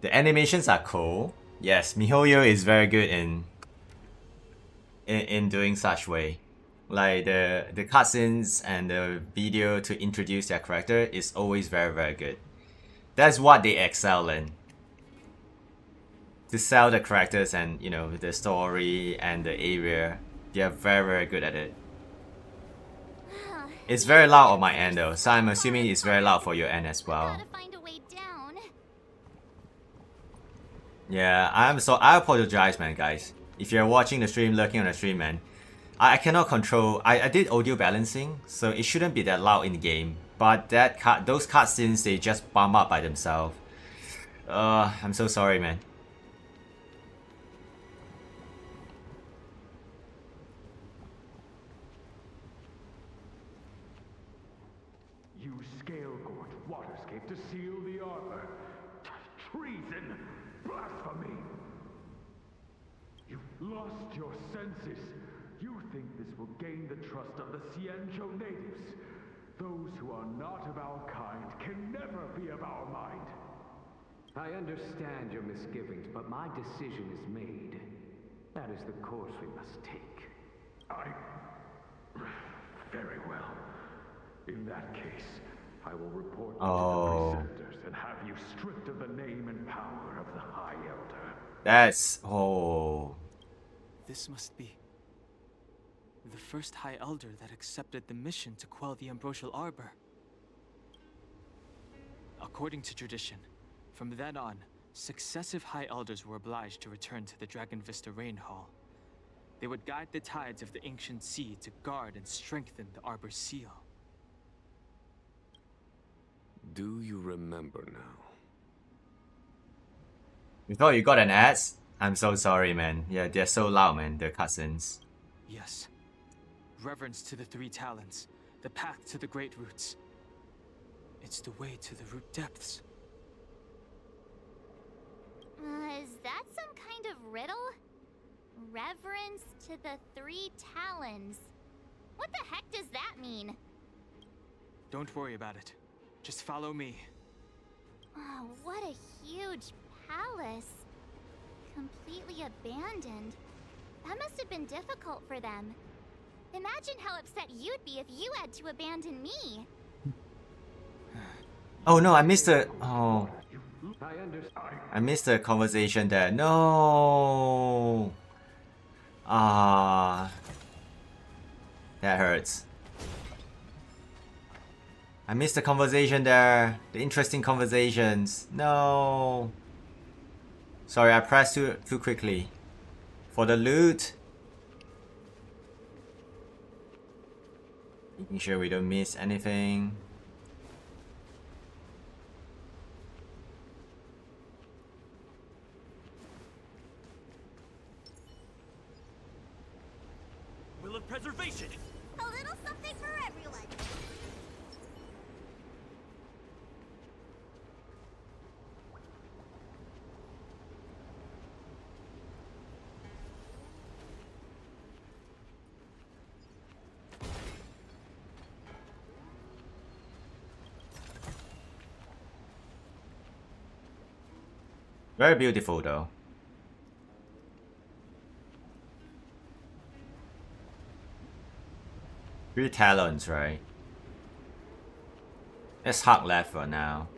The animations are cool. Yes, MiHoYo is very good in doing such way. Like the cutscenes and the video to introduce their character is always very good. That's what they excel in. To sell the characters and the story and the area, they are very good at it. It's very loud on my end though, so I'm assuming it's very loud for your end as well. Yeah, I apologize, man, guys. If you're watching the stream, lurking on the stream, man, I cannot control. I did audio balancing, so it shouldn't be that loud in the game. But those cutscenes, they just bump up by themselves. I'm so sorry, man. Use Scalegorge Waterscape to seal the arbor. Treason! Blasphemy! You've lost your senses. You think this will gain the trust of the Xancile natives. Those who are not of our kind can never be of our mind. I understand your misgivings, but my decision is made. That is the course we must take. Very well. In that case, I will report you to the preceptors and have you stripped of the name and power of the High Elder. That's... This must be the first High Elder that accepted the mission to quell the Ambrosial Arbor. According to tradition, from then on, successive High Elders were obliged to return to the Dragon Vista Rain Hall. They would guide the tides of the ancient sea to guard and strengthen the Arbor's seal. Do you remember now? You thought you got an ads? I'm so sorry, man. Yeah, they're so loud, man, the cutscenes. Yes. Reverence to the three talents, the path to the great roots. It's the way to the root depths. Is that some kind of riddle? Reverence to the three talons. What the heck does that mean? Don't worry about it. Just follow me. Oh, what a huge palace. Completely abandoned. That must have been difficult for them. Imagine how upset you'd be if you had to abandon me. Oh no, I missed the... Oh. I missed the conversation there. No. Ah. That hurts. I missed the conversation there. The interesting conversations. No. Sorry, I pressed too quickly. For the loot. Making sure we don't miss anything. Will of preservation. A little something for everyone. Very beautiful though. Three talents, right? Let's hug left for now.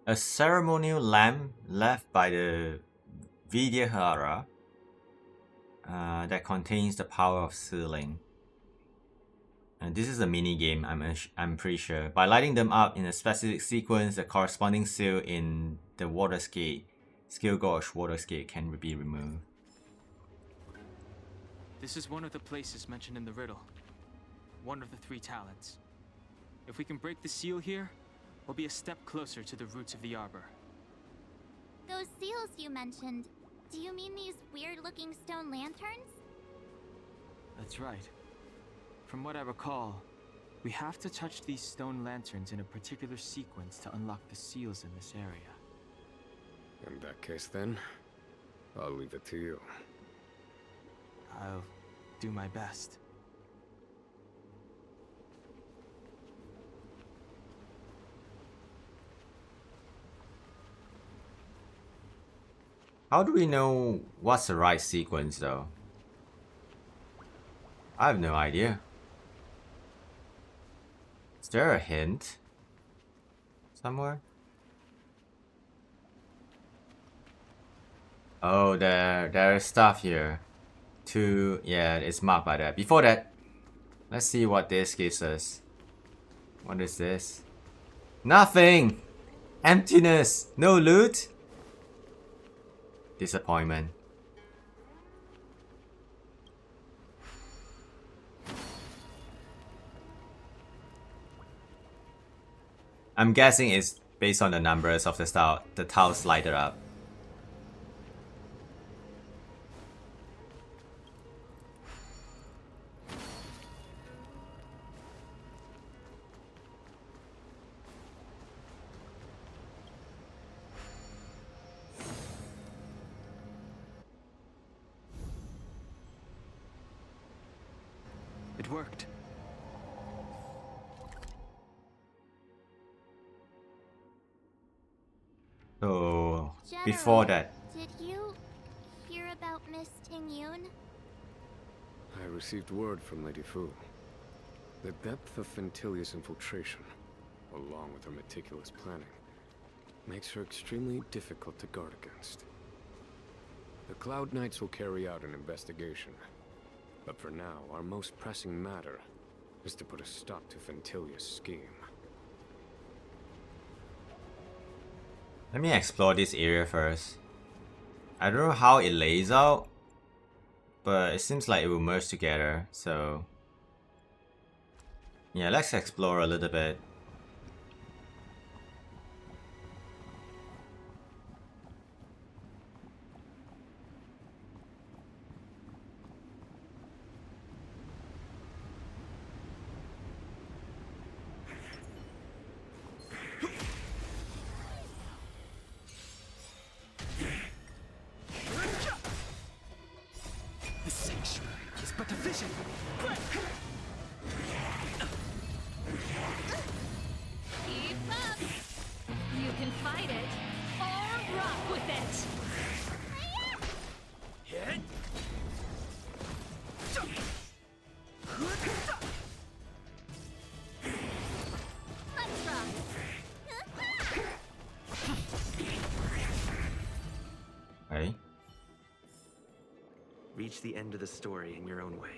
A ceremonial lamp left by the Vidyahara that contains the power of sealing. And this is a mini game, I'm pretty sure. By lighting them up in a specific sequence, the corresponding seal in the Waterscape, Scalegorge Waterscape, can be removed. This is one of the places mentioned in the riddle. One of the three talents. If we can break the seal here, we'll be a step closer to the roots of the arbor. Those seals you mentioned, do you mean these weird-looking stone lanterns? That's right. From what I recall, we have to touch these stone lanterns in a particular sequence to unlock the seals in this area. In that case then, I'll leave it to you. I'll do my best. How do we know what's the right sequence though? I have no idea. Is there a hint somewhere? Oh, there's stuff here. Yeah, it's marked by that. Before that, let's see what this gives us. What is this? Nothing! Emptiness! No loot? Disappointment. I'm guessing it's based on the numbers of the tiles lighted up. It worked. So, before that, Did you hear about Miss Tingyun? I received word from Lady Fu. The depth of Fentilia's infiltration, along with her meticulous planning, makes her extremely difficult to guard against. The Cloud Knights will carry out an investigation. But for now, our most pressing matter is to put a stop to Fentilia's scheme. let me explore this area first. I don't know how it lays out, but it seems like it will merge together, so... yeah, let's explore a little bit. The sanctuary is but a vision. Keep up! You can fight it, or rock with it! Hit. Let's rock! Okay. Reach the end of the story in your own way.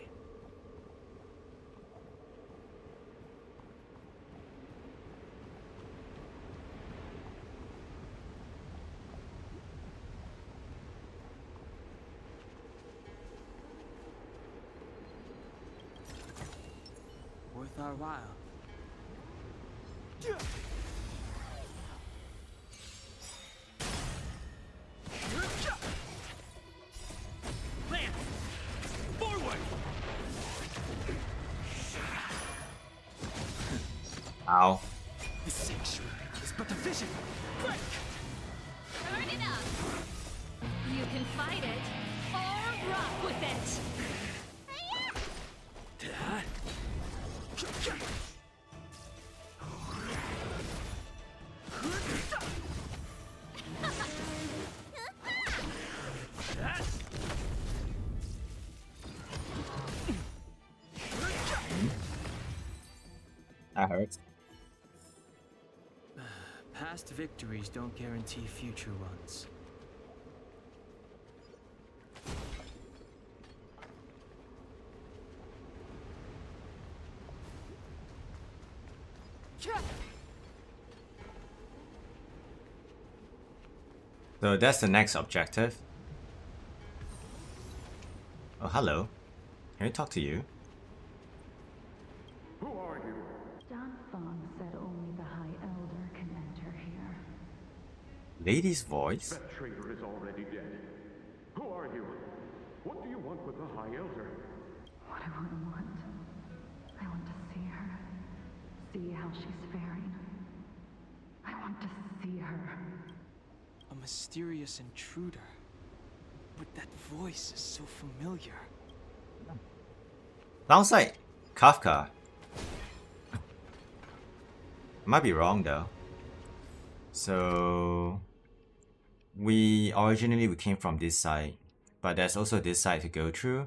Worth our while. Lance! Forward! Ow. The sanctuary is but a vision. Turn it up! You can fight it, or rock with it! That hurts. Past victories don't guarantee future ones. So that's the next objective. Oh, hello. Can we talk to you? Who are you? John Fong said only the High Elder can enter here. Lady's voice? That traitor is already dead. Who are you? What do you want with the High Elder? What do I want? I want to see her. See how she's faring. I want to see her. A mysterious intruder. But that voice is so familiar. Sounds like Kafka. Might be wrong though. So we came from this side, but there's also this side to go through.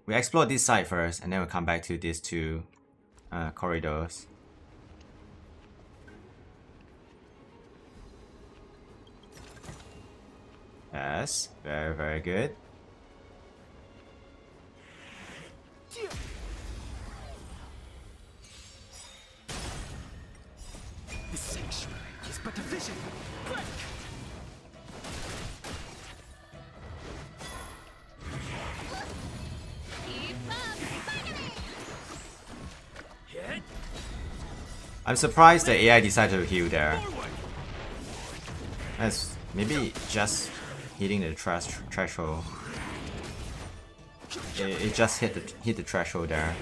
We explore this side first, and then we'll come back to these two corridors. Yes, very, very good. The sanctuary is but a vision. Break! Hit! I'm surprised the AI decided to heal there. That's maybe just hitting the threshold. It just hit the threshold there.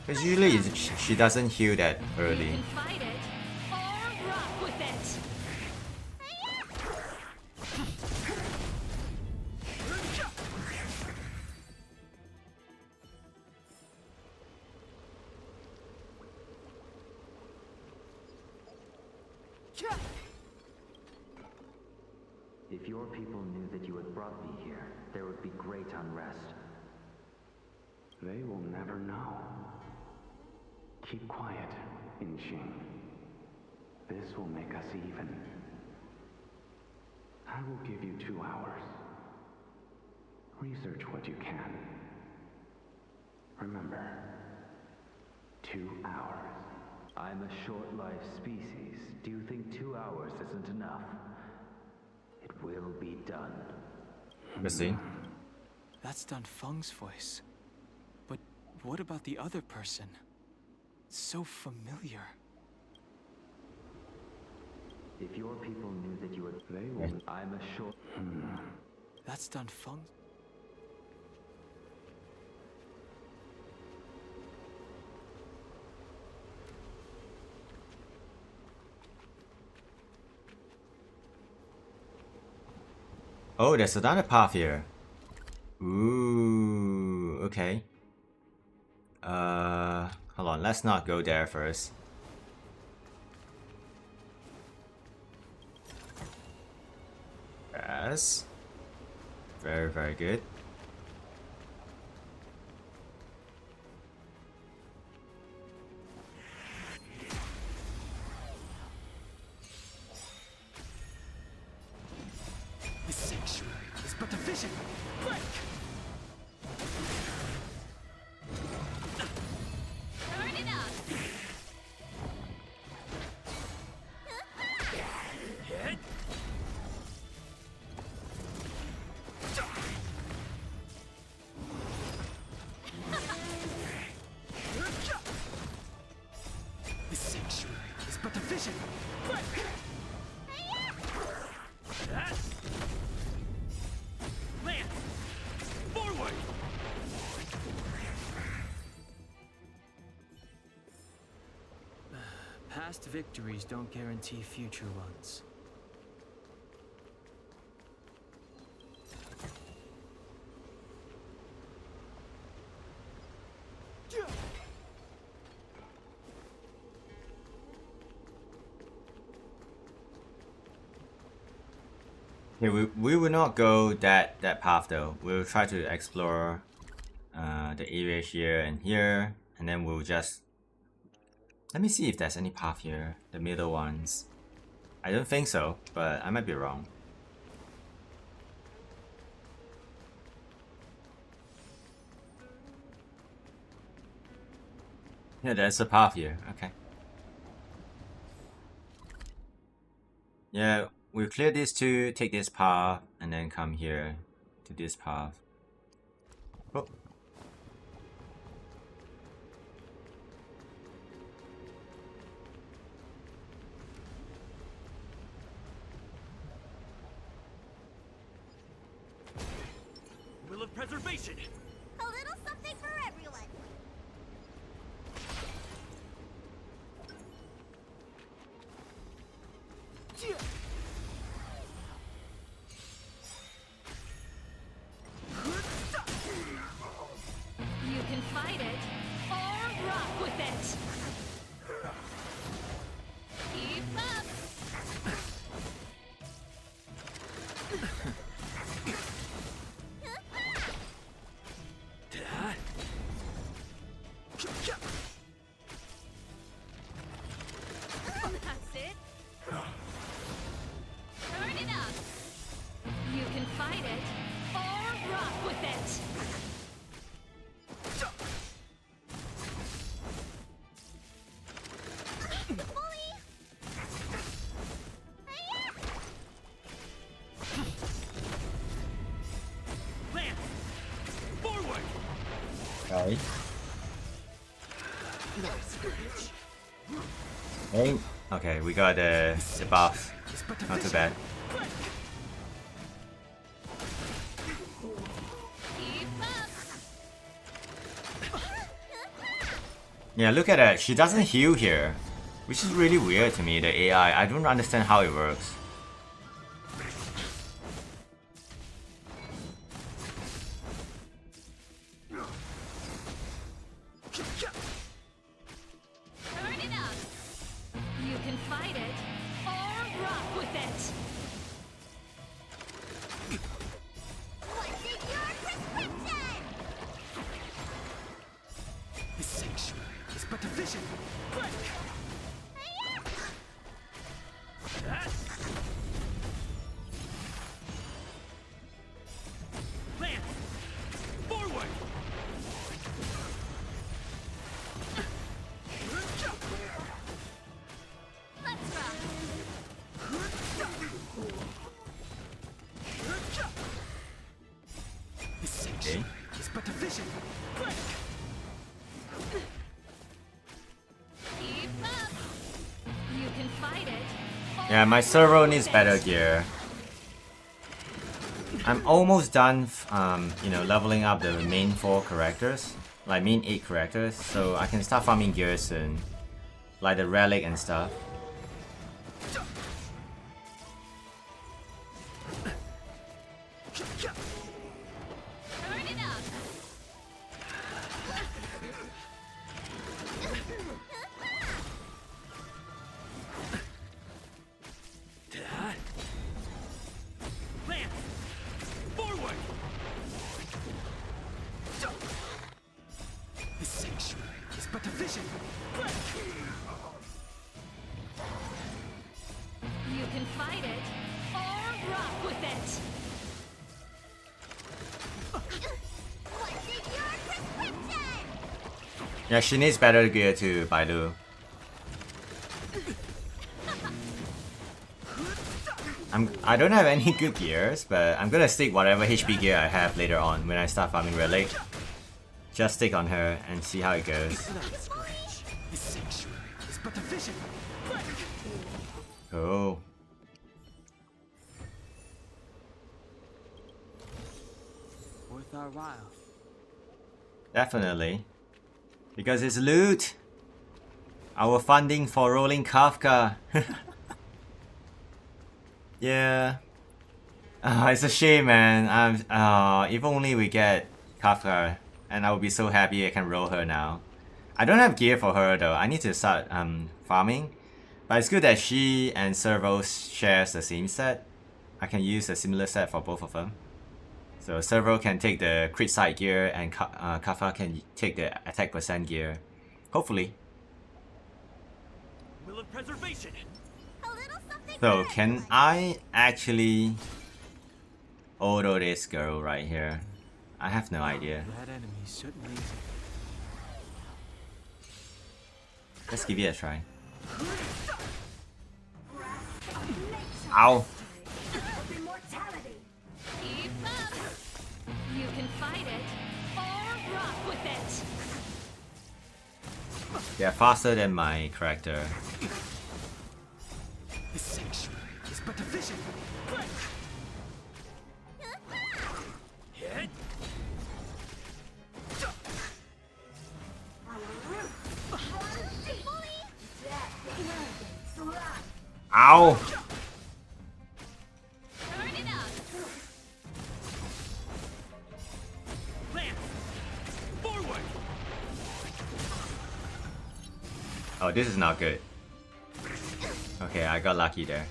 Because usually she doesn't heal that early. You can fight it or rock with it. If your people knew that you had brought me here, there would be great unrest. They will never know. Keep quiet, Inxing. This will make us even. I will give you 2 hours. Research what you can. Remember, 2 hours. I'm a short-lived species. Do you think 2 hours isn't enough? It will be done. Interesting. That's Dan Feng's voice. But what about the other person? It's so familiar. If your people knew that you would... They will... I'm a short... That's Dan Feng. Oh, there's another path here. Ooh, okay. Hold on, let's not go there first. Yes. Very, very good. The sanctuary is but a vision. Break! Turn it up. Hit! The sanctuary is but a vision. Break! Yes! Lance! Forward! Past victories don't guarantee future ones. Yeah, we will not go that path though. We'll try to explore the area here and here, and then we'll just... Let me see if there's any path here, the middle ones. I don't think so, but I might be wrong. Yeah, there's a path here, okay. Yeah, we'll clear these two, take this path, and then come here to this path. Oh. Will of preservation! A little something for everyone. That's it. Turn it up. You can fight it or rock with it. Lance! Forward! Sorry. Hey. Okay, we got the buff. Not too bad. Keep up. Yeah, look at that. She doesn't heal here, which is really weird to me, the AI. I don't understand how it works. Turn it up. You can fight it or rock with it. What's in your prescription? The sanctuary is but a vision. Lance! Forward! Let's rock. The sanctuary is but a vision. Keep up. You can fight it. Yeah, my servo needs better gear. I'm almost done, you know, leveling up the main 4 characters, like main 8 characters, so I can start farming gear soon, like the relic and stuff. Turn it up. Lance! Forward! The sanctuary is but a vision. You can fight it or rock with it. What's in your prescription? Yeah, she needs better gear too, Baidu. I don't have any good gears, but I'm gonna stick whatever HP gear I have later on when I start farming relic. Just stick on her and see how it goes. The sanctuary is but a vision. Oh. Worth our while. Definitely. Because it's loot. Our funding for rolling Kafka. Yeah. It's a shame, man. If only we get Kafka, and I would be so happy I can roll her now. I don't have gear for her though. I need to start farming. But it's good that she and Servo shares the same set. I can use a similar set for both of them. So Servo can take the crit side gear and Kafka can take the attack percent gear. Hopefully. Will of preservation. A little something. So can I actually auto this girl right here? I have no idea. That enemy certainly. Let's give it a try. Ow! Keep up. You can fight it or rock with it. They're faster than my character. The sanctuary is but a vision. Hit. Ow! Turn it up. Lance. Forward. Oh, this is not good. Okay, I got lucky there.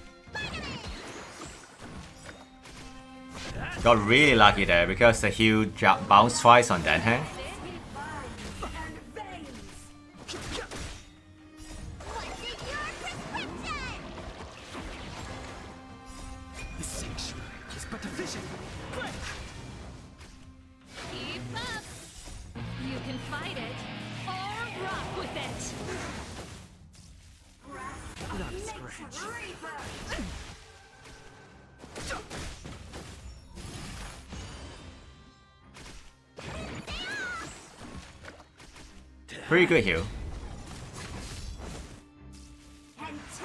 Got really lucky there because the heal bounced twice on that hand. The sanctuary is but a vision. Keep up. You can fight it or rock with it. Not a scratch. Pretty good heal. Let's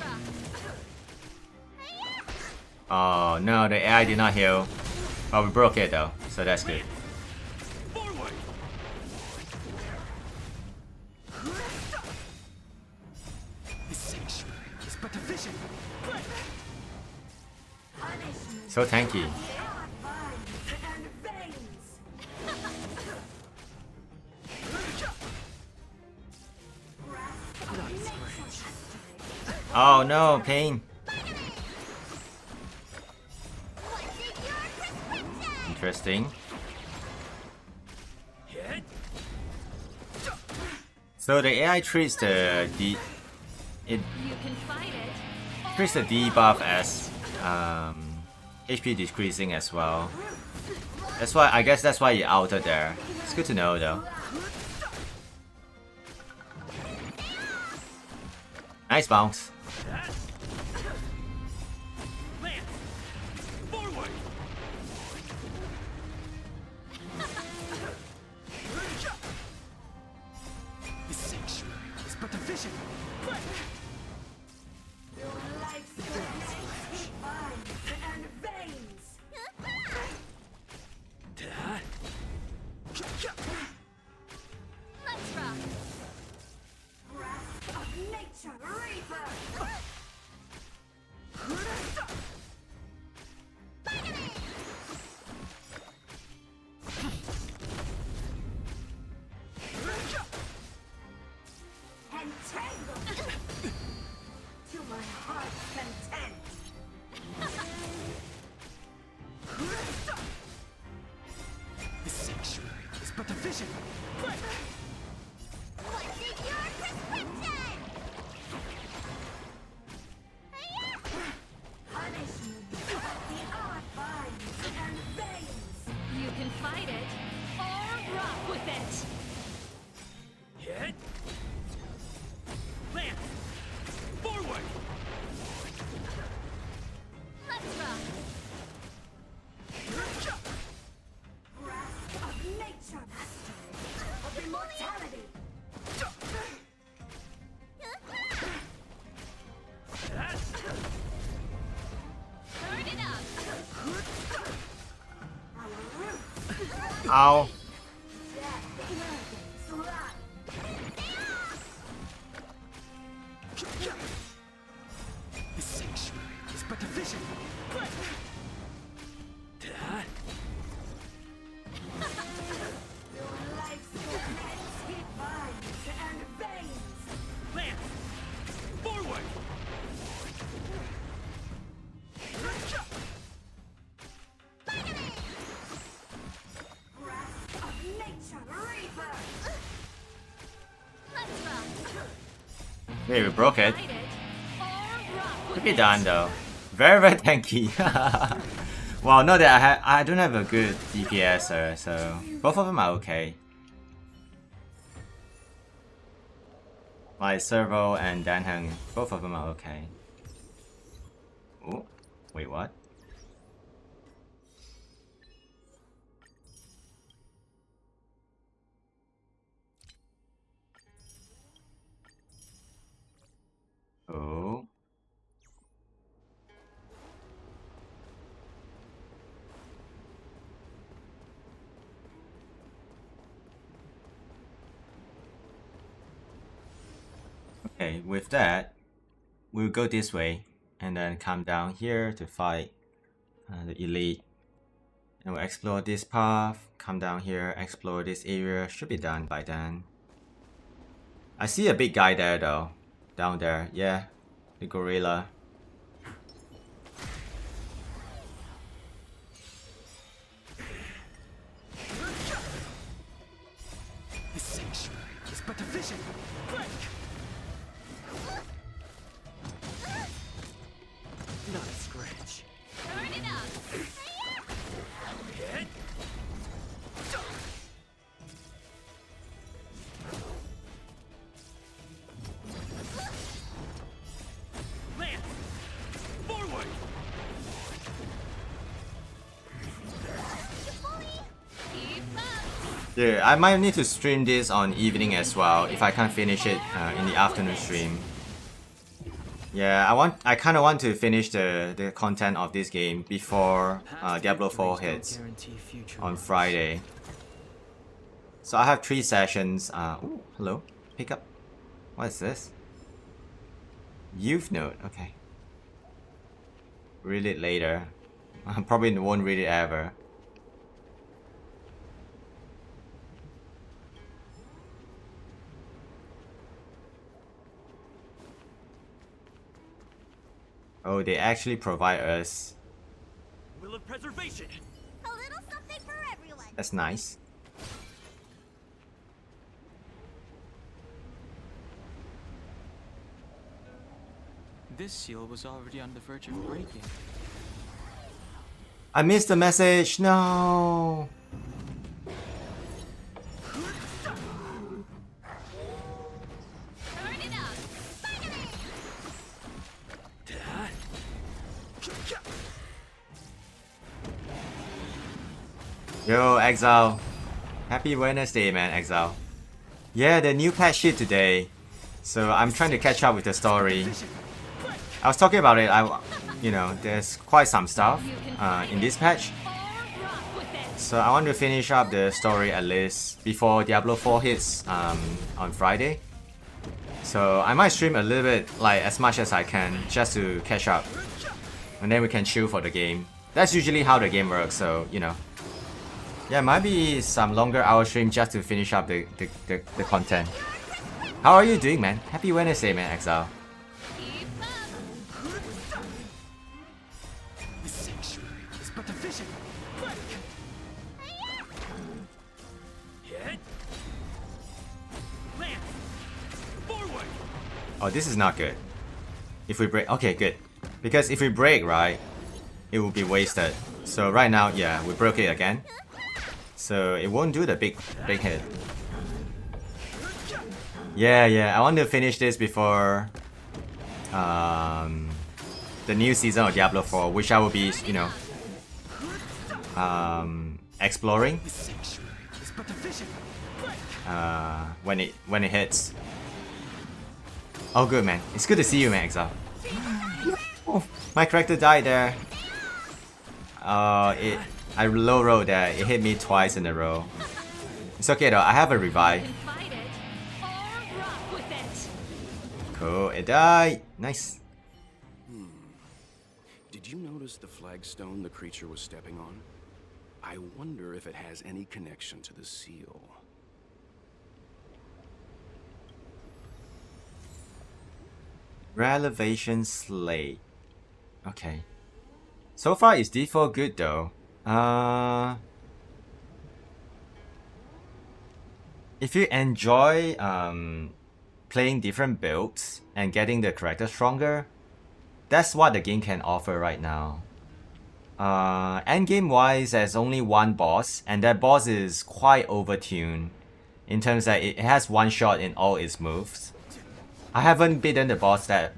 rock. Oh no, the AI did not heal. But we broke it though, so that's good. Forward. The sanctuary is but a vision. So tanky. Not a scratch. Oh no, pain. Interesting. So the AI treats the You can fight it. treats the debuff as HP decreasing as well. That's why I guess that's why you outed there. It's good to know though. Nice bounce. Lance. Forward. The sanctuary is but a vision. Let's rock. The sanctuary is but a vision. What's in your prescription? You can fight it or rock with it. Hit. Lance. Forward. Let's rock. Turn it up. Ow. The sanctuary is but a vision. Lance. Forward. Let's rock. Maybe we broke it. Fight it or rock with Could be it. done though. Very very tanky. Well, not that I don't have a good DPS, so both of them are okay. Like Servo and Danheng, both of them are okay. Oh, wait, what? Oh. Okay, with that, we'll go this way and then come down here to fight the elite. And we'll explore this path, come down here, explore this area, should be done by then. I see a big guy there though. down there. Yeah, the gorilla. The sanctuary is but a vision. Break! Not a scratch. Turn it up. Hit! Lance! Forward! Keep up. Yeah, I might need to stream this on evening as well if I can't finish it in the afternoon stream. Yeah, I kind of want to finish the content of this game before Diablo 4 hits on Friday. So I have 3 sessions. Ooh, hello, pick up. What is this? Youth note. Okay. Read it later. I probably won't read it ever. Oh, they actually provide us. Will of preservation! A little something for everyone. That's nice. This seal was already on the verge of breaking. I missed the message. No. Turn it up. Yo, Exile. Happy Wednesday, man, Exile. Yeah, the new patch sheet today. So I'm trying to catch up with the story. I was talking about it. You know, there's quite some stuff in this patch. So I want to finish up the story at least before Diablo 4 hits on Friday. So I might stream a little bit, like as much as I can, just to catch up. And then we can chill for the game. That's usually how the game works, so you know. Yeah, might be some longer hour stream just to finish up the content. How are you doing, man? Happy Wednesday, man, Exile. The sanctuary is but a vision. Break! Hit! Lance! Forward! Oh, this is not good. If we break, okay, good. Because if we break, right, it will be wasted. So right now, yeah, we broke it again. So it won't do the big hit. Yeah, I want to finish this before the new season of Diablo 4, which I will be, you know, exploring when it hits. Oh, good, man. It's good to see you, man, Exile. Oh, my character died there. I low rolled there. It hit me twice in a row. It's okay though. I have a revive. Cool. It died. Nice. Did you notice the flagstone the creature was stepping on? I wonder if it has any connection to the seal. Relevation Slate. Okay. So far it's default good though. If you enjoy playing different builds and getting the character stronger, that's what the game can offer right now. Endgame wise, there's only one boss, and that boss is quite overtuned in terms that it has one shot in all its moves. I haven't beaten the boss that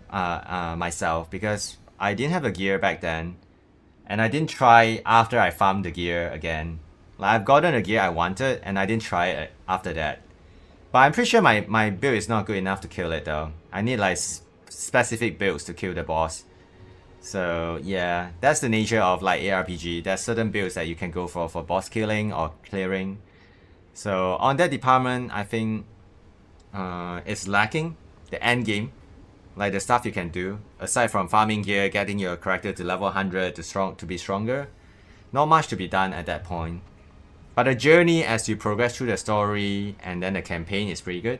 myself because I didn't have a gear back then. And I didn't try after I farmed the gear again. Like I've gotten the gear I wanted and I didn't try it after that. But I'm pretty sure my build is not good enough to kill it though. I need like specific builds to kill the boss. So yeah, that's the nature of like ARPG. There's certain builds that you can go for boss killing or clearing. So on that department, I think it's lacking the end game. Like the stuff you can do, aside from farming gear, getting your character to level 100 to be stronger, not much to be done at that point. But the journey as you progress through the story and then the campaign is pretty good.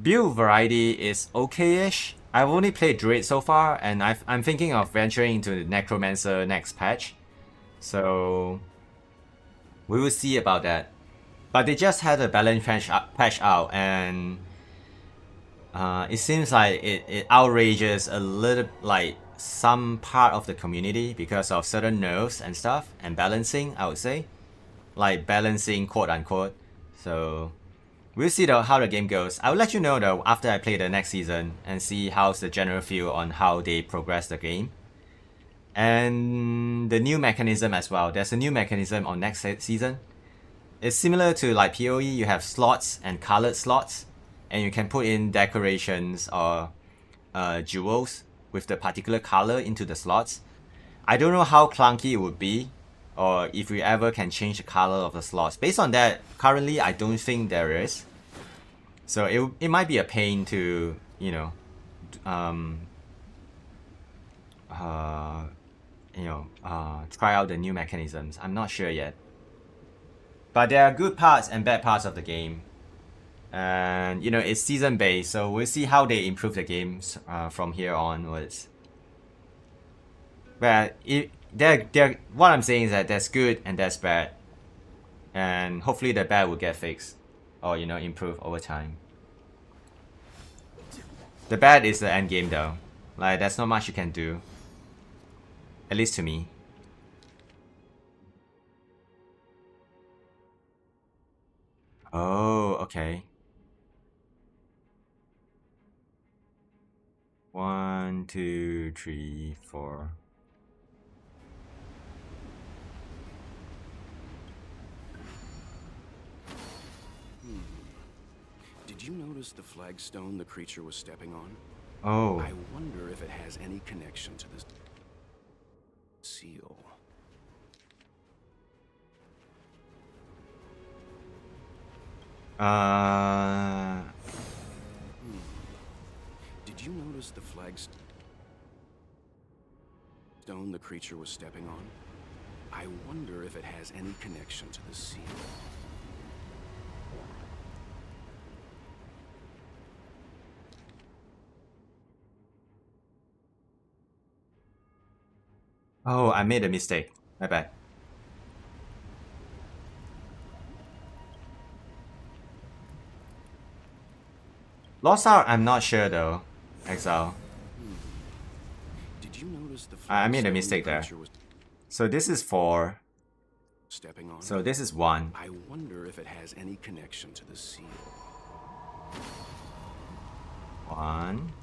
Build variety is okay-ish. I've only played Druid so far, and I'm thinking of venturing into Necromancer next patch. So we will see about that. But they just had a balance patch out, and it seems like it outrages a little, like, some part of the community because of certain nerfs and stuff, and balancing, I would say. Like balancing, quote unquote. So we'll see though how the game goes. I'll let you know though after I play the next season and see how's the general feel on how they progress the game. And the new mechanism as well. There's a new mechanism on next season. It's similar to like PoE, you have slots and colored slots, and you can put in decorations or jewels with the particular color into the slots. I don't know how clunky it would be, or if we ever can change the color of the slots. Based on that, currently I don't think there is. So it might be a pain to, you know, try out the new mechanisms. I'm not sure yet. But there are good parts and bad parts of the game. And, you know, it's season based, so we'll see how they improve the games from here onwards. But what I'm saying is that there's good and there's bad. And hopefully the bad will get fixed. Or, you know, improve over time. The bad is the end game though. Like, there's not much you can do. At least to me. Oh, okay. 1, 2, 3, 4. Did you notice the flagstone the creature was stepping on? Oh. I wonder if it has any connection to this seal. Did you notice the flagstone the creature was stepping on? I wonder if it has any connection to the seal. Oh, I made a mistake. My bad. Lost Art, I'm not sure though. Exile. Did you notice the I made a mistake there. So this is 4. Stepping on. So this is 1. I wonder if it has any connection to the seal. 1.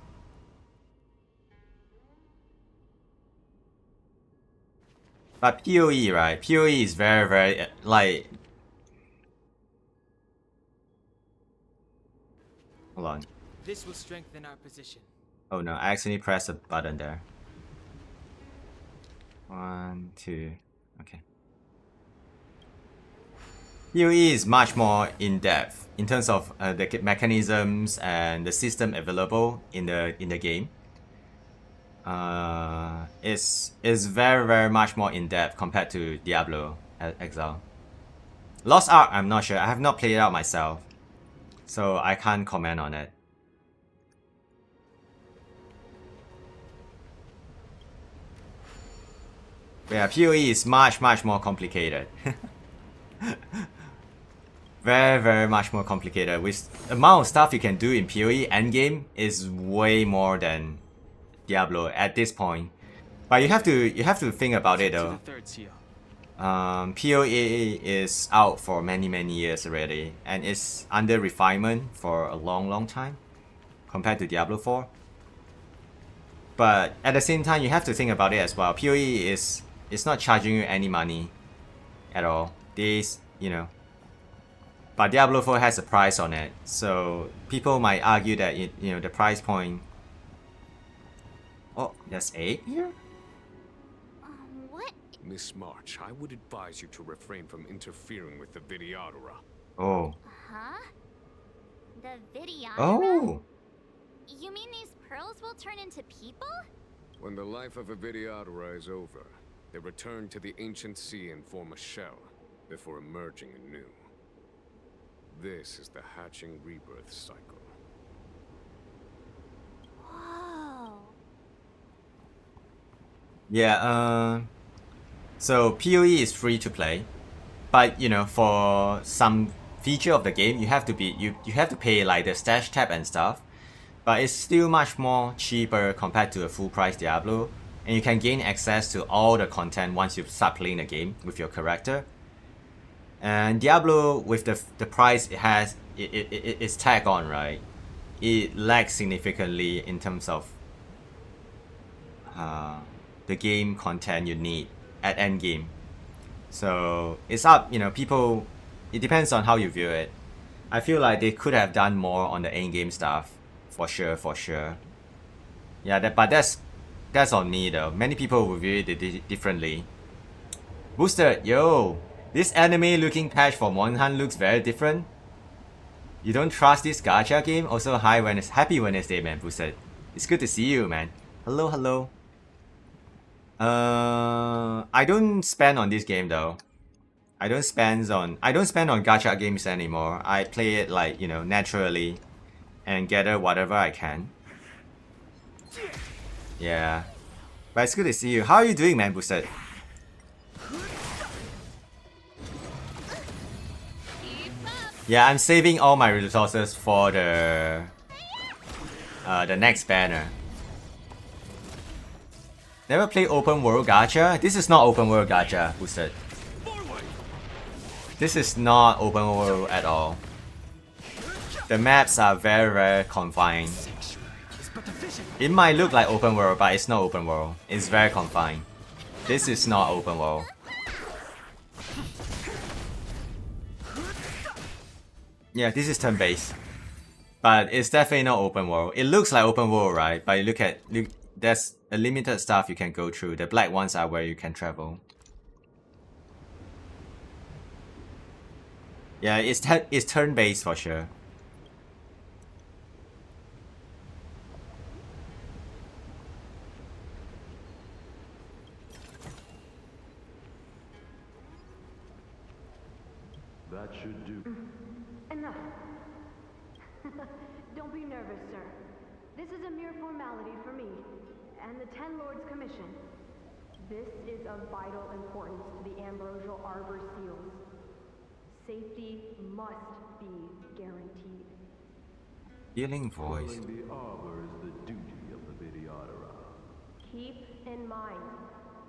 But PoE, right? PoE is very, very, like... Hold on. This will strengthen our position. Oh no, I accidentally pressed a button there. 1, 2, okay. PoE is much more in-depth in terms of the mechanisms and the system available in the game. Is very, very much more in-depth compared to Diablo Exile. Lost Ark, I'm not sure. I have not played it out myself, so I can't comment on it. But yeah, PoE is much, much more complicated. Very, very much more complicated. With the amount of stuff you can do in PoE endgame is way more than Diablo at this point. But you have to think about it though. PoE is out for many, many years already, and it's under refinement for a long, long time compared to Diablo 4. But at the same time, you have to think about it as well. PoE is not charging you any money at all. You know. But Diablo 4 has a price on it, so people might argue that the price point. Oh, there's 8 here? What? Miss March, I would advise you to refrain from interfering with the Vidyadhara. Oh. Huh? The Vidyadhara? Oh! You mean these pearls will turn into people? When the life of a Vidyadhara is over, they return to the ancient sea and form a shell, before emerging anew. This is the hatching rebirth cycle. Yeah, so PoE is free to play, but you know, for some feature of the game, you have to pay like the stash tab and stuff. But it's still much more cheaper compared to a full price Diablo, and you can gain access to all the content once you start playing the game with your character. And Diablo, with the price it has, it's tag on, right? It lacks significantly in terms of the game content you need at end game. So it's up, you know, people. It depends on how you view it. I feel like they could have done more on the end game stuff, for sure. Yeah, but that's on me though. Many people will view it differently. Booster, yo, this anime looking patch for Monhan looks very different. You don't trust this gacha game? Also, happy Wednesday, man, Booster. It's good to see you, man. Hello. I don't spend on this game though. I don't spend on gacha games anymore. I play it like, you know, naturally and gather whatever I can. Yeah. But it's good to see you. How are you doing, man, Boosted? Yeah, I'm saving all my resources for the next banner. Never play open world gacha? This is not open world gacha, Boosted. This is not open world at all. The maps are very confined. It might look like open world, but it's not open world. It's very confined. This is not open world. Yeah, this is turn-based. But it's definitely not open world. It looks like open world, right? But look, there's a limited stuff you can go through. The black ones are where you can travel. Yeah, it's turn-based for sure. That should do. Enough. Don't be nervous, sir. This is a mere formality for me and the Ten Lords Commission. This is of vital importance to the Ambrosial Arbor Seals. Safety must be guaranteed. Healing voice. The Arbor is the duty of the Vidyadhara. Keep in mind,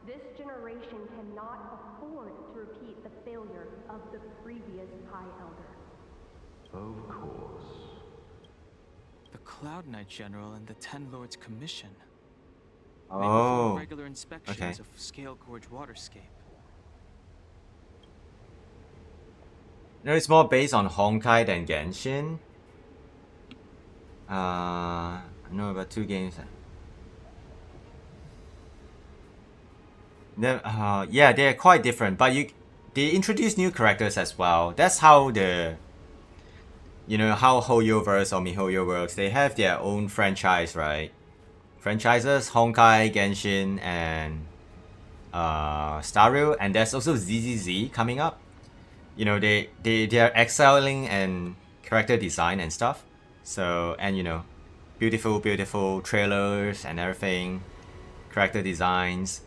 this generation cannot afford to repeat the failure of the previous High Elder. Of course. The Cloud Knight General and the Ten Lords Commission. They Oh. perform regular inspections of Scalegorge Waterscape. No, it's more based on Honkai than Genshin. I know about 2 games. Yeah, they're quite different, but they introduce new characters as well. That's how how Hoyoverse or MiHoYo works. They have their own franchise, right? Franchises, Honkai, Genshin, and Starrew, and there's also ZZZ coming up. You know, they are excelling in character design and stuff. So, and you know, beautiful trailers and everything, character designs.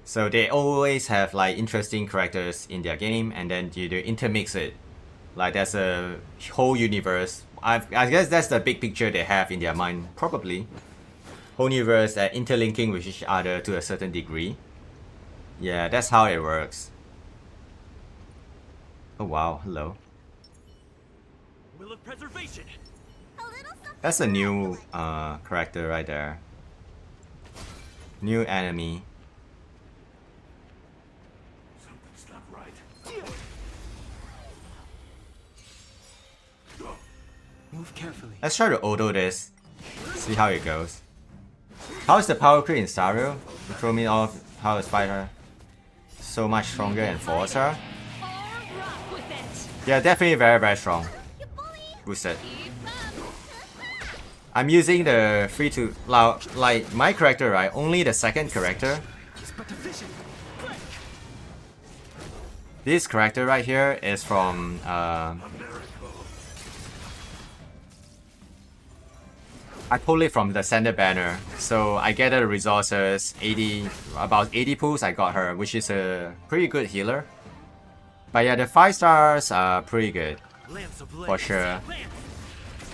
So they always have like interesting characters in their game, and then you intermix it. Like there's a whole universe. I guess that's the big picture they have in their mind, probably. Whole universe interlinking with each other to a certain degree. Yeah, that's how it works. Oh wow, hello. Will of preservation. That's a new character right there. New enemy. Something's not right. Move carefully. Let's try to auto this. See how it goes. How is the power creep in Starrew? You throw me off how is fighter so much stronger and forcer? Yeah, definitely very strong. Boosted. I'm using the free to like my character, right? Only the second character. This character right here is from I pull it from the center banner. So I get the resources, about 80 pulls I got her, which is a pretty good healer. But yeah, the 5 stars are pretty good, for sure.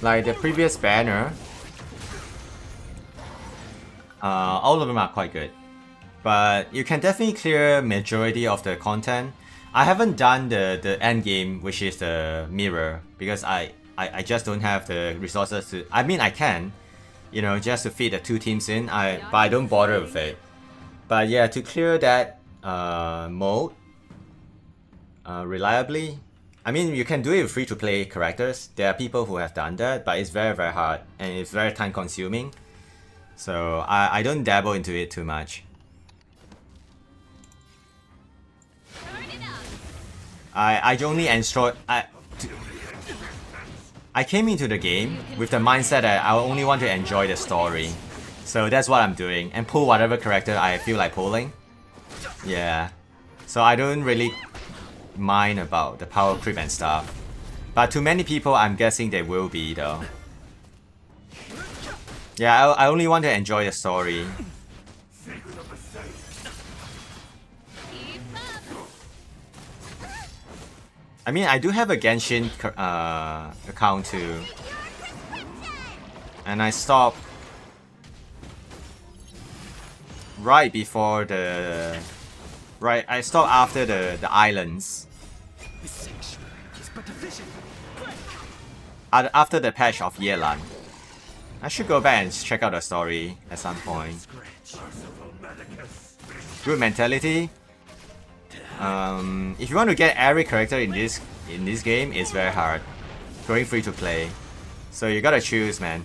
Like the previous banner, all of them are quite good. But you can definitely clear majority of the content. I haven't done the end game, which is the mirror, because I just don't have the resources to. I mean, I can, you know, just to feed the 2 teams in. But I don't bother with it. But yeah, to clear that mode reliably, I mean, you can do it with free-to-play characters. There are people who have done that, but it's very, very hard and it's very time-consuming. So I don't dabble into it too much. I only enjoy. I came into the game with the mindset that I only want to enjoy the story. So that's what I'm doing, and pull whatever character I feel like pulling. Yeah. So I don't really mind about the power creep and stuff. But to many people, I'm guessing they will be though. Yeah, I only want to enjoy the story. I mean, I do have a Genshin account too. And I stopped right before the... Right, I stopped after the islands. After the patch of Yelan. I should go back and check out the story at some point. Good mentality. If you want to get every character in this game, it's very hard. Going free to play. So you gotta choose, man.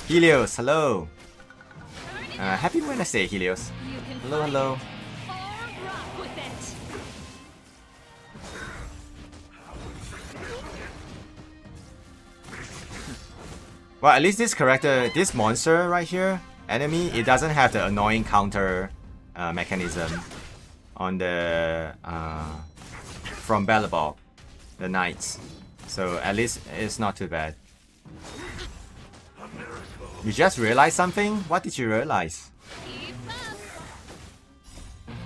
Helios, hello. Happy Wednesday, Helios. Hello, hello. Well, at least this character, this monster right here, enemy, it doesn't have the annoying counter mechanism on the from Bellabog, the knights. So at least it's not too bad. You just realized something? What did you realize?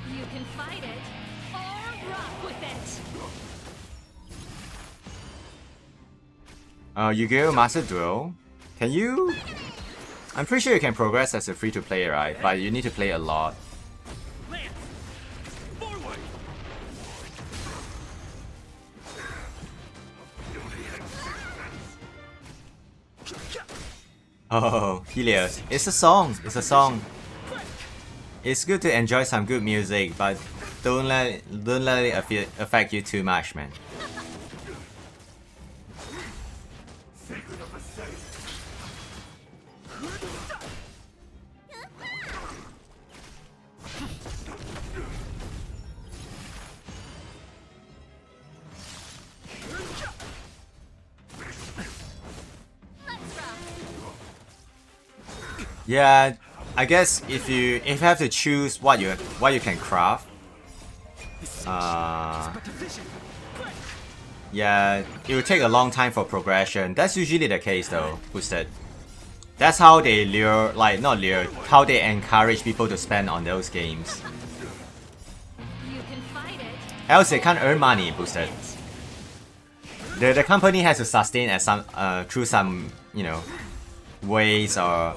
You can fight it or rock with it. Yu-Gi-Oh! Master Duel. Can you? I'm pretty sure you can progress as a free-to-play, right? But you need to play a lot. Oh, Helios. It's a song. It's a song. It's good to enjoy some good music, but don't let it affect you too much, man. Yeah, I guess if you have to choose what you can craft, yeah, it will take a long time for progression. That's usually the case though, Boosted. That's how they lure, like not lure, how they encourage people to spend on those games. Else they can't earn money, Boosted. The company has to sustain at some through some, you know, ways or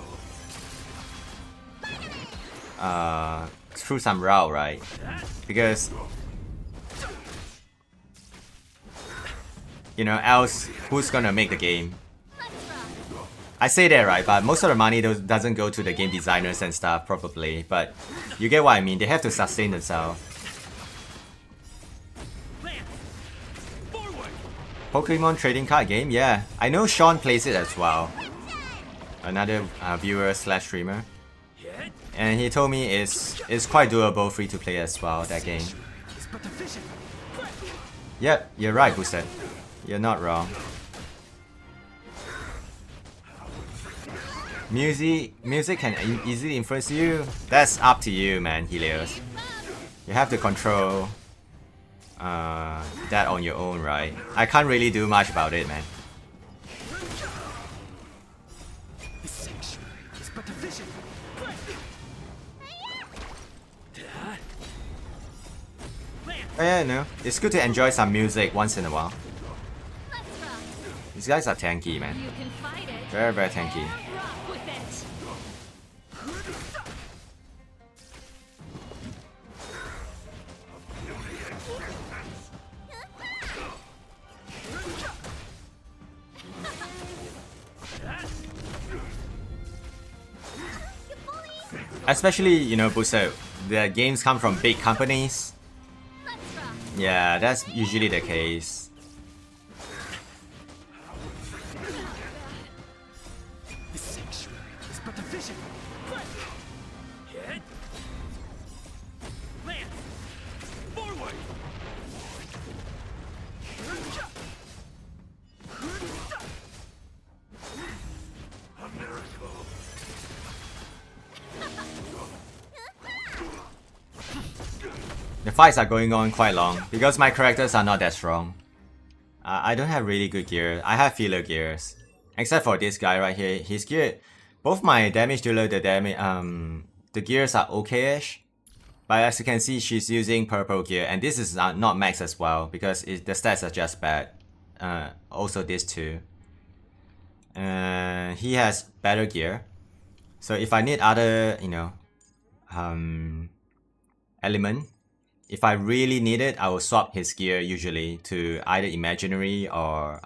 through some route, right? Because you know, else who's gonna make the game? I say that, right? But most of the money doesn't go to the game designers and stuff, probably. But you get what I mean. They have to sustain themselves. Pokemon trading card game? Yeah, I know Sean plays it as well. Another viewer / streamer. And he told me it's quite doable free to play as well, that game. Yep, you're right, Boosted. You're not wrong. Music can easily influence you. That's up to you, man, Helios. You have to control that on your own, right? I can't really do much about it, man. efficient. Yeah, no, it's good to enjoy some music once in a while. These guys are tanky, man. You can fight it. Very, very tanky. Or rock with it. Especially, you know, Buso, the games come from big companies. Yeah, that's usually the case. The sanctuary is but a vision. Hit. Land. Forward. A miracle. The fights are going on quite long because my characters are not that strong. I don't have really good gear. I have filler gears, except for this guy right here. His gear, both my damage dealer, the gears are okay-ish. But as you can see, she's using purple gear, and this is not max as well because the stats are just bad. Also this too. He has better gear, so if I need other, you know, element. If I really need it, I will swap his gear usually to either imaginary or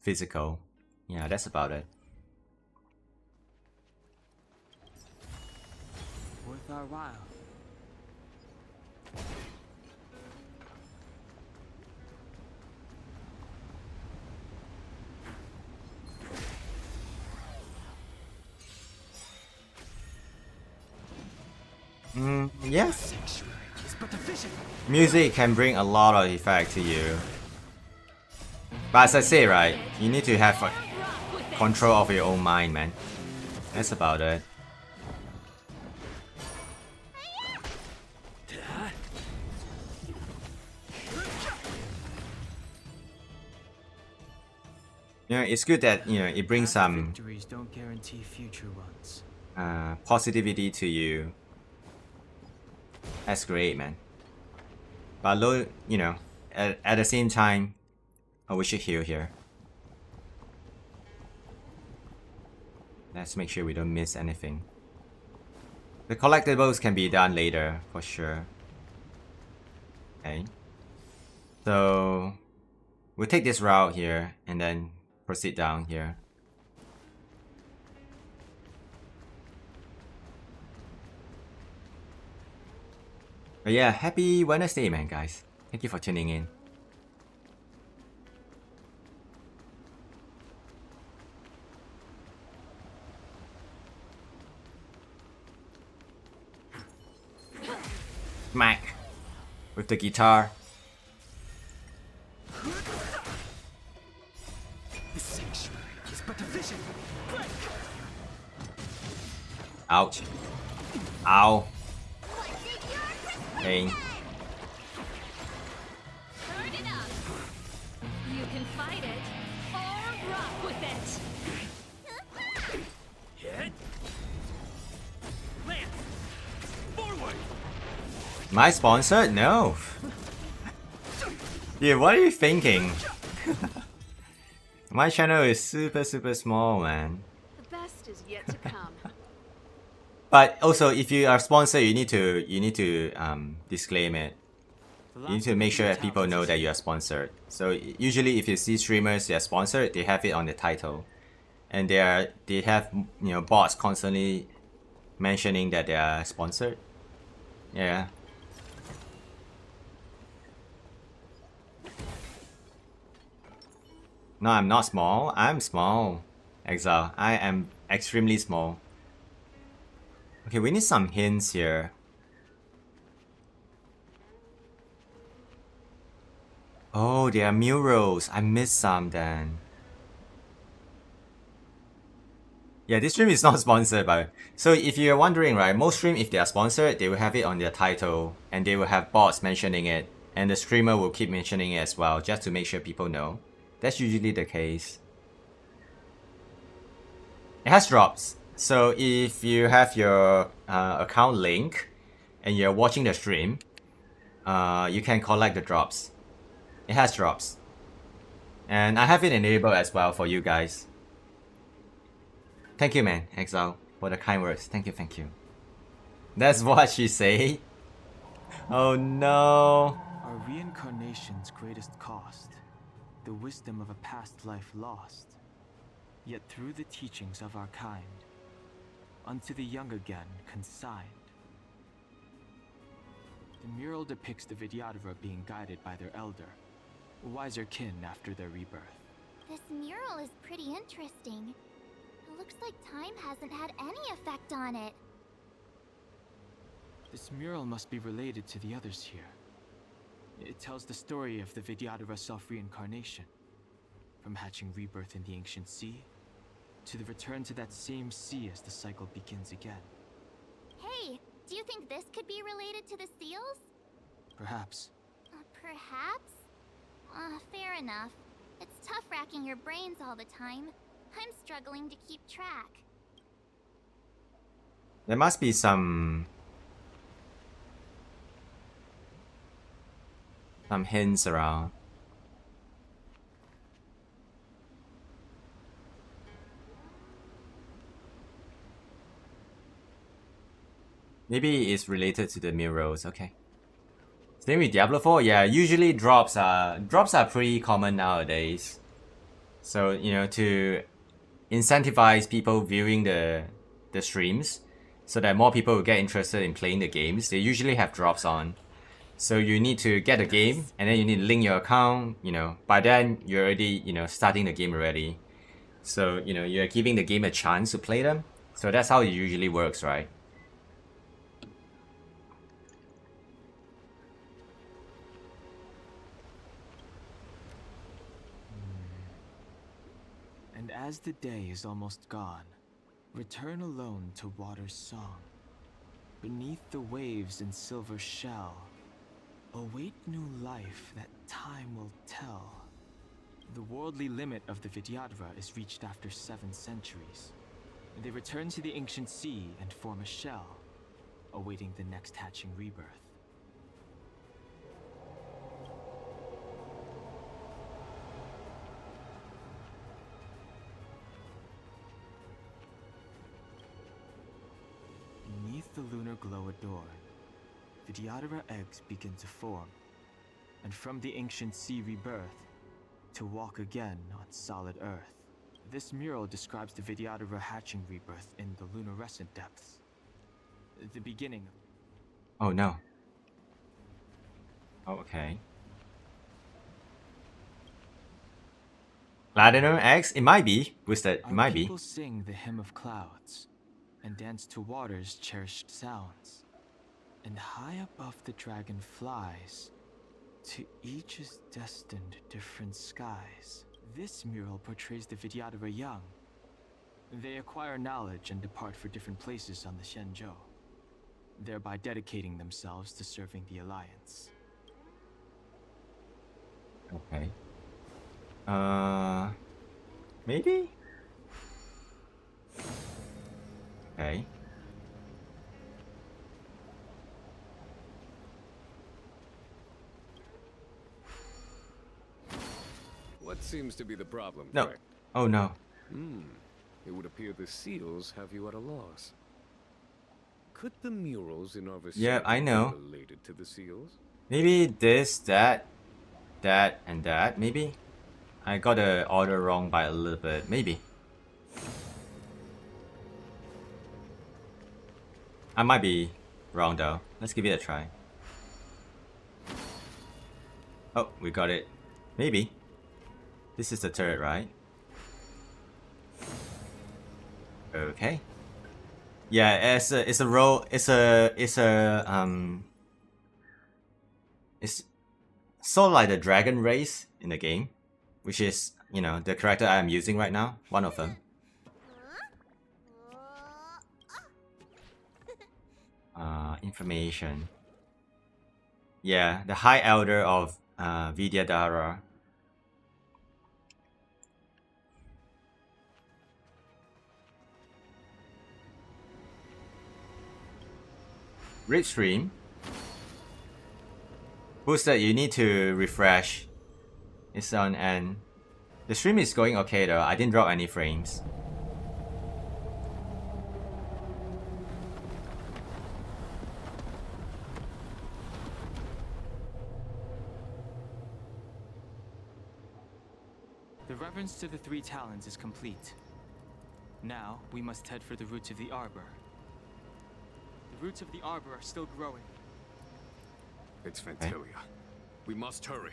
physical. Yeah, that's about it. Worth our while. Yeah. Music can bring a lot of effect to you. But as I say, right, you need to have control of your own mind, man. That's about it. You know, it's good that, you know, it brings some Victories don't guarantee future ones. positivity to you. That's great, man. But low, you know, at the same time, we should heal here. Let's make sure we don't miss anything. The collectibles can be done later, for sure. Okay. So, we'll take this route here, and then proceed down here. But yeah, happy Wednesday, man, guys. Thank you for tuning in. Smack with the guitar. The sanctuary is but a vision. Ouch. Ow. Pain. Turn it up. You can fight it or rock with it. Hit. Land. Forward. Am I sponsored? No. Yeah, what are you thinking? My channel is super small, man. The best is yet to come. But also, if you are sponsored, you need to disclaim it. You need to make sure that people know that you are sponsored. So usually, if you see streamers that are sponsored, they have it on the title, and they have, you know, bots constantly mentioning that they are sponsored. Yeah. No, I'm not small. I'm small. Xancile. I am extremely small. Okay, we need some hints here. Oh, there are murals. I missed some then. Yeah, this stream is not sponsored, but so if you're wondering, right, most stream, if they are sponsored, they will have it on their title, and they will have bots mentioning it, and the streamer will keep mentioning it as well, just to make sure people know. That's usually the case. It has drops. So if you have your account link and you're watching the stream, you can collect the drops. It has drops. And I have it enabled as well for you guys. Thank you, man, Xancile, for the kind words. Thank you, thank you. That's what she said. Oh no. Our reincarnation's greatest cost, the wisdom of a past life lost, yet through the teachings of our kind, unto the young again consigned. The mural depicts the Vidyadhara being guided by their elder, wiser kin after their rebirth. This mural is pretty interesting. It looks like time hasn't had any effect on it. This mural must be related to the others here. It tells the story of the Vidyadhara self-reincarnation, from hatching rebirth in the ancient sea, to the return to that same sea as the cycle begins again. Hey, do you think this could be related to the seals? Perhaps. Perhaps? Fair enough. It's tough racking your brains all the time. I'm struggling to keep track. There must be some hints around. Maybe it's related to the murals, okay. Same with Diablo 4, yeah, usually drops are pretty common nowadays. So, you know, to incentivize people viewing the streams, so that more people will get interested in playing the games, they usually have drops on. So you need to get the game, and then you need to link your account, you know, by then you're already, you know, starting the game already. So, you know, you're giving the game a chance to play them. So that's how it usually works, right? And as the day is almost gone, return alone to water's song. Beneath the waves in silver shell, await new life that time will tell. The worldly limit of the Vidyadhara is reached after 7 centuries. They return to the ancient sea and form a shell, awaiting the next hatching rebirth. Beneath the lunar glow adorned, Vidyadhara eggs begin to form, and from the ancient sea rebirth, to walk again on solid earth. This mural describes the Vidyadhara hatching rebirth in the lunarescent depths. The beginning. Oh no. Oh, okay. Platinum X? It might be. With that, it might be. People sing the hymn of clouds, and dance to water's cherished sounds. And high above the dragon flies, to each is destined different skies. This mural portrays the Vidyadhara young. They acquire knowledge and depart for different places on the Xianzhou, thereby dedicating themselves to serving the Alliance. Okay. Maybe? Okay. What seems to be the problem, No. Frank? Oh no. It would appear the seals have you at a loss. Could the murals in our vicinity Yeah, I know. be related to the seals? Maybe this, that, and that, maybe? I got the order wrong by a little bit, maybe. I might be wrong though. Let's give it a try. Oh, we got it. Maybe. This is the turret, right? Okay. Yeah, it's a role. It's sort of like the dragon race in the game, which is, you know, the character I am using right now, one of them. Information. Yeah, the High Elder of Vidyadhara. Rip stream. Boosted, you need to refresh. It's on end. The stream is going okay though. I didn't drop any frames. The reverence to the three talons is complete. Now, we must head for the roots of the arbor. The roots of the arbor are still growing. It's Ventilia. We must hurry.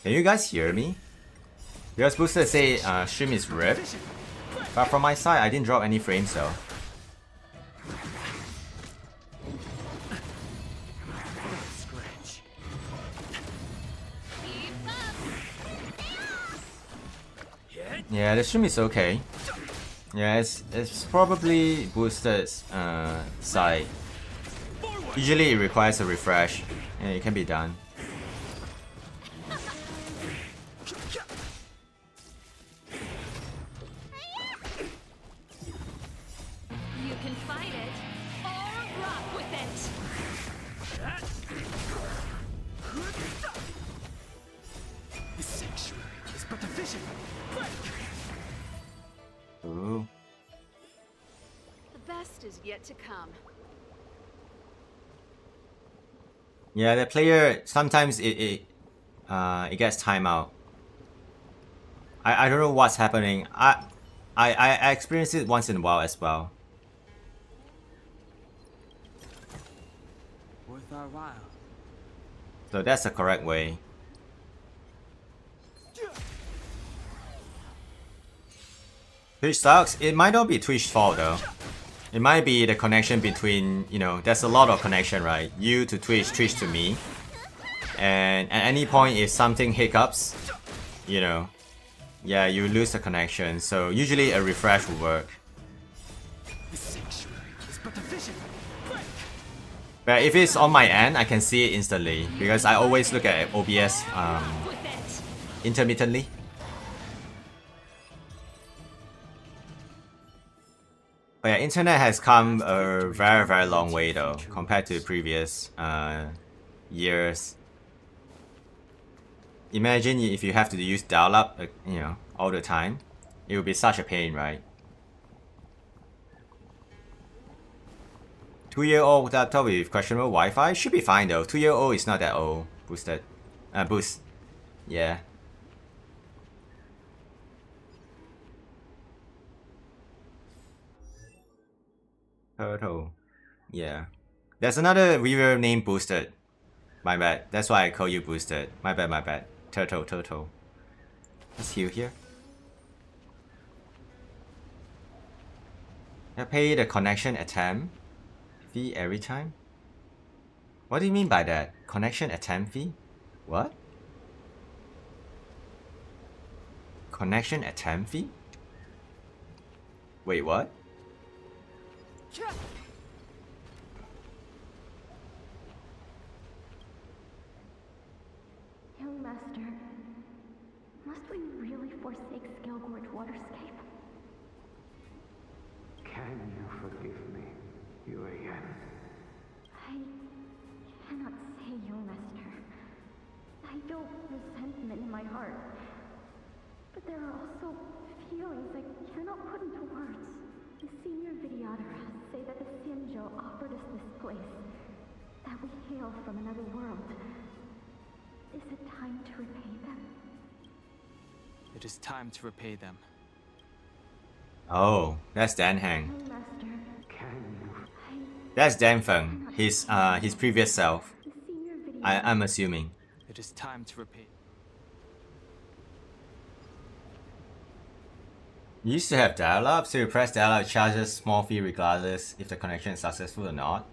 Can you guys hear me? Because Booster say stream is ripped. But from my side, I didn't drop any frames though. Yeah, the stream is okay. Yeah, it's probably Booster's side. Usually it requires a refresh. Yeah, it can be done. You can fight it or rock with it. The sanctuary is but a vision. Ooh. The best is yet to come. Yeah, the player sometimes it gets timeout. I don't know what's happening. I experience it once in a while as well. Worth our while. So that's the correct way. Twitch sucks. It might not be Twitch's fault though. It might be the connection between, you know, there's a lot of connection, right? You to Twitch, Twitch to me. And at any point if something hiccups, you know, yeah, you lose the connection. So usually a refresh will work. The sanctuary is but a vision. But if it's on my end, I can see it instantly because I always look at OBS intermittently. But yeah, internet has come a very, very long way though, compared to previous years. Imagine if you have to use dial-up, you know, all the time. It would be such a pain, right? 2-year-old laptop with questionable Wi-Fi should be fine though. 2-year-old is not that old. Boosted, boost, yeah. Turtle. Yeah. There's another viewer named Boosted. My bad. That's why I call you Boosted. My bad, my bad. Turtle. Let's heal here. I pay the connection attempt fee every time? What do you mean by that? Connection attempt fee? What? Connection attempt fee? Wait, what? Young Master, must we really forsake Scalegorge Waterscape? Can you forgive me, Yuan? I cannot say, Young Master. I feel resentment in my heart. But there are also feelings I cannot put into words. The senior videographers say that the Xancile offered us this place, that we hail from another world. Is it time to repay them? It is time to repay them. Oh, that's Dan Hang. Master, That's Dan Feng, his previous self. I'm assuming. It is time to repay. You used to have dial-up, so you press dial-up, it charges small fee regardless if the connection is successful or not.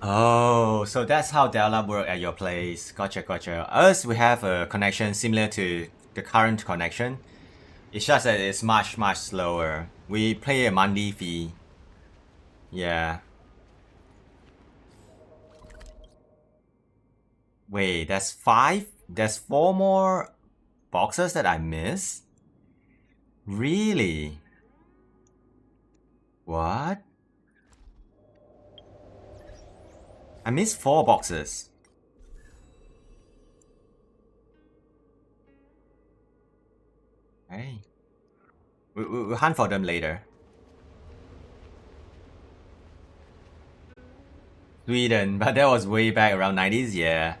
Oh, so that's how dial-up work at your place. Gotcha. Us, we have a connection similar to the current connection. It's just that it's much slower. We pay a monthly fee. Yeah. Wait, that's 5? There's 4 more boxes that I missed? Really? What? I missed 4 boxes. Hey. We'll hunt for them later. Sweden, but that was way back around 90s, yeah.